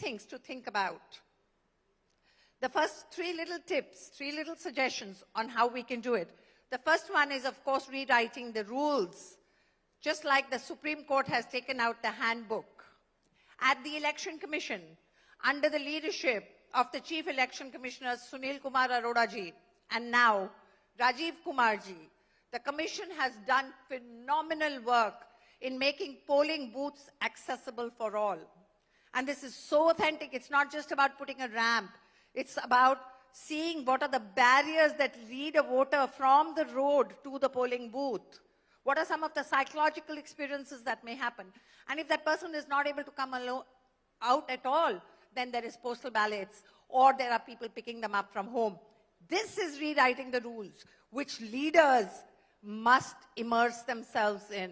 things to think about. The first three little tips, three little suggestions on how we can do it. The first one is, of course, rewriting the rules, just like the Supreme Court has taken out the handbook. At the Election Commission, under the leadership of the Chief Election Commissioner Sunil Kumar Arora ji, and now Rajiv Kumar ji, the Commission has done phenomenal work in making polling booths accessible for all. And this is so authentic. It's not just about putting a ramp. It's about seeing what are the barriers that lead a voter from the road to the polling booth. What are some of the psychological experiences that may happen? And if that person is not able to come out at all, then there is postal ballots, or there are people picking them up from home. This is rewriting the rules, which leaders must immerse themselves in.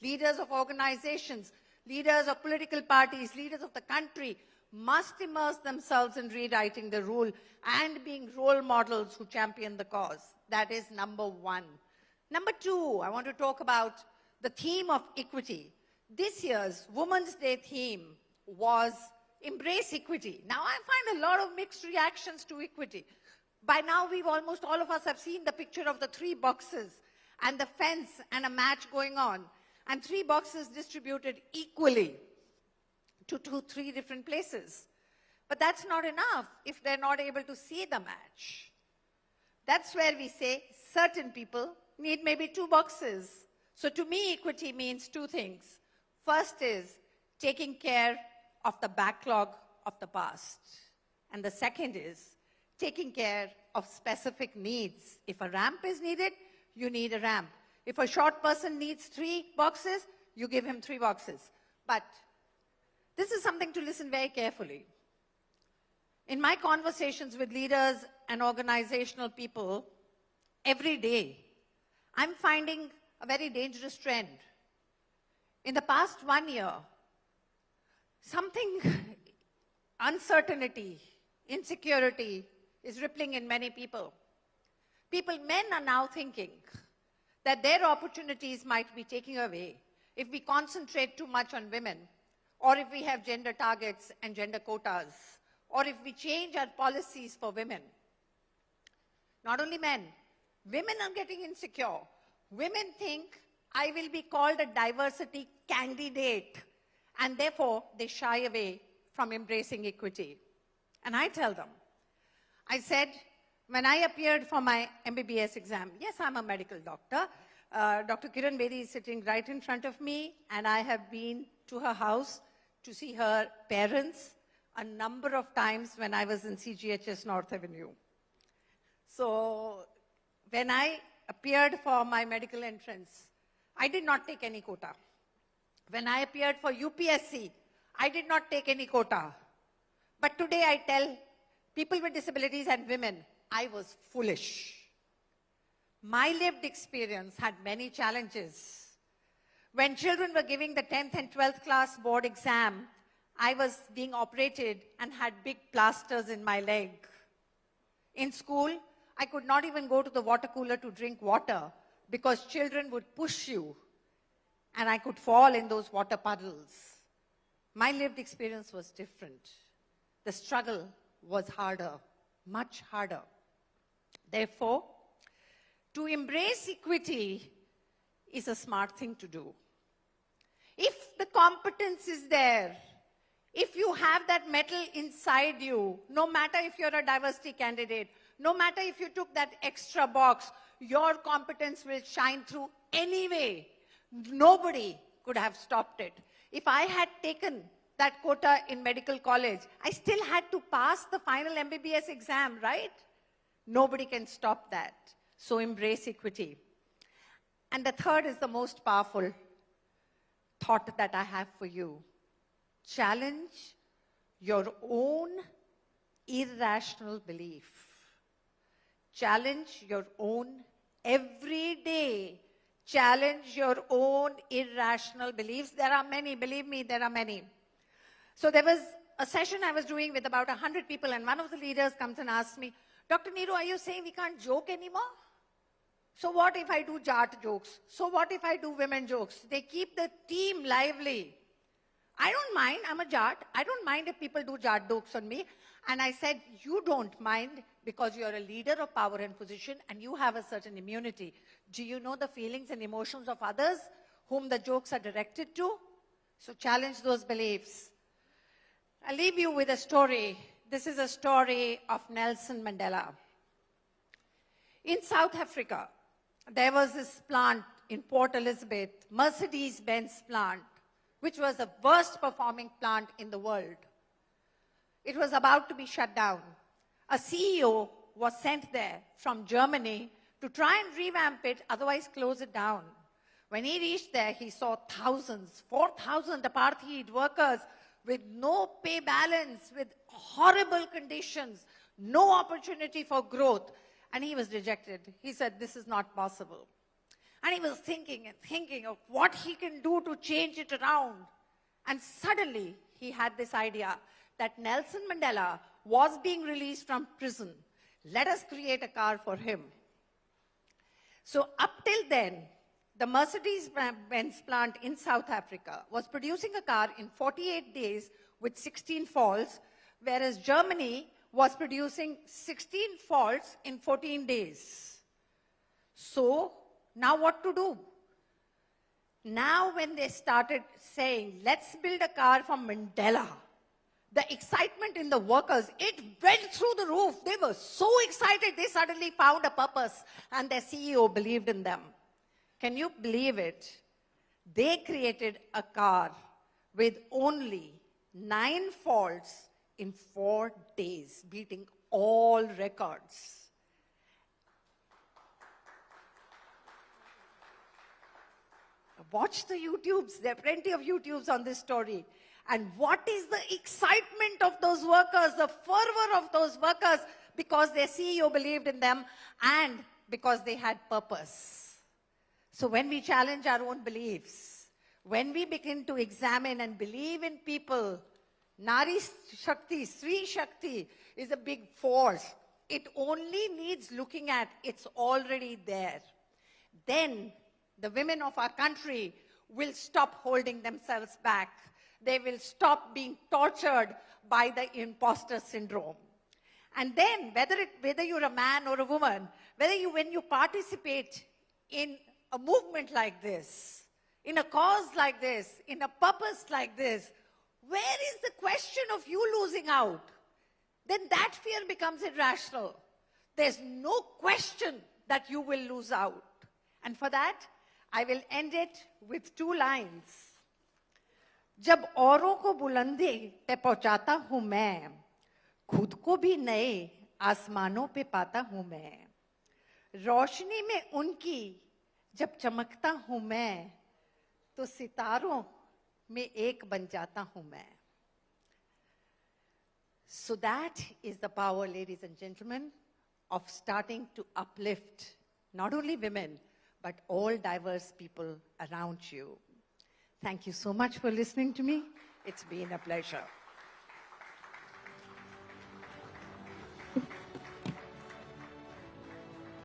Leaders of organizations, leaders of political parties, leaders of the country must immerse themselves in rewriting the rule and being role models who champion the cause. That is number one. Number two, I want to talk about the theme of equity. This year's Women's Day theme was embrace equity. Now, I find a lot of mixed reactions to equity. By now, almost all of us have seen the picture of the 3 boxes and the fence and a match going on, and 3 boxes distributed equally to 3 different places. But that's not enough if they're not able to see the match. That's where we say certain people need maybe 2 boxes. So to me, equity means 2 things. First is taking care of the backlog of the past. And the second is taking care of specific needs. If a ramp is needed, you need a ramp. If a short person needs 3 boxes, you give him 3 boxes. But this is something to listen very carefully. In my conversations with leaders and organizational people, every day, I'm finding a very dangerous trend. In the past 1 year, something, uncertainty, insecurity is rippling in many people. Men are now thinking that their opportunities might be taken away if we concentrate too much on women, or if we have gender targets and gender quotas, or if we change our policies for women. Not only men, women are getting insecure. Women think, I will be called a diversity candidate, and therefore they shy away from embracing equity. And I tell them, I said, when I appeared for my MBBS exam, yes, I'm a medical doctor. Dr. Kiran Bedi is sitting right in front of me, and I have been to her house to see her parents a number of times when I was in CGHS North Avenue. So when I appeared for my medical entrance, I did not take any quota. When I appeared for UPSC, I did not take any quota. But today I tell people with disabilities and women, I was foolish. My lived experience had many challenges. When children were giving the 10th and 12th class board exam, I was being operated and had big plasters in my leg. In school, I could not even go to the water cooler to drink water because children would push you and I could fall in those water puddles. My lived experience was different. The struggle was harder, much harder. Therefore, to embrace equity is a smart thing to do. If the competence is there, if you have that metal inside you, no matter if you're a diversity candidate, no matter if you took that extra box, your competence will shine through anyway. Nobody could have stopped it. If I had taken that quota in medical college, I still had to pass the final MBBS exam, right? Nobody can stop that. So embrace equity. And the third is the most powerful thought that I have for you. Challenge your own irrational belief. Challenge your own every day. Challenge your own irrational beliefs. There are many, believe me, there are many. So there was a session I was doing with about 100 people, and one of the leaders comes and asks me, Dr. Niru, are you saying we can't joke anymore? So what if I do Jat jokes? So what if I do women jokes? They keep the team lively. I don't mind, I'm a Jat. I don't mind if people do Jat jokes on me. And I said, you don't mind because you're a leader of power and position and you have a certain immunity. Do you know the feelings and emotions of others whom the jokes are directed to? So challenge those beliefs. I'll leave you with a story. This is a story of Nelson Mandela. In South Africa, there was this plant in Port Elizabeth, Mercedes-Benz plant, which was the worst performing plant in the world. It was about to be shut down. A CEO was sent there from Germany to try and revamp it, otherwise close it down. When he reached there, he saw thousands, 4,000 apartheid workers with no pay balance, with horrible conditions, no opportunity for growth. And he was rejected. He said, this is not possible. And he was thinking and thinking of what he can do to change it around. And suddenly, he had this idea that Nelson Mandela was being released from prison. Let us create a car for him. So up till then, the Mercedes-Benz plant in South Africa was producing a car in 48 days with 16 faults, whereas Germany was producing 16 faults in 14 days. So now what to do? Now when they started saying, let's build a car for Mandela, the excitement in the workers, it went through the roof. They were so excited, they suddenly found a purpose, and their CEO believed in them. Can you believe it? They created a car with only 9 faults in 4 days, beating all records. Watch the YouTubes. There are plenty of YouTubes on this story. And what is the excitement of those workers, the fervor of those workers, because their CEO believed in them and because they had purpose. So when we challenge our own beliefs, when we begin to examine and believe in people, Nari Shakti, Stree Shakti is a big force. It only needs looking at, it's already there. Then the women of our country will stop holding themselves back. They will stop being tortured by the imposter syndrome. And then, whether you're a man or a woman, when you participate in a movement like this, in a cause like this, in a purpose like this, where is the question of you losing out? Then that fear becomes irrational. There's no question that you will lose out. And for that, I will end it with 2 lines. जब औरों को बुलंदी पे पहुंचाता हूं मैं, खुद को भी नए आसमानों पे पाता हूं मैं, रोशनी में उनकी जब चमकता हूं मैं, तो सितारों में एक बन जाता हूं मैं. So that is the power, ladies and gentlemen, of starting to uplift not only women, but all diverse people around you. Thank you so much for listening to me. It's been a pleasure.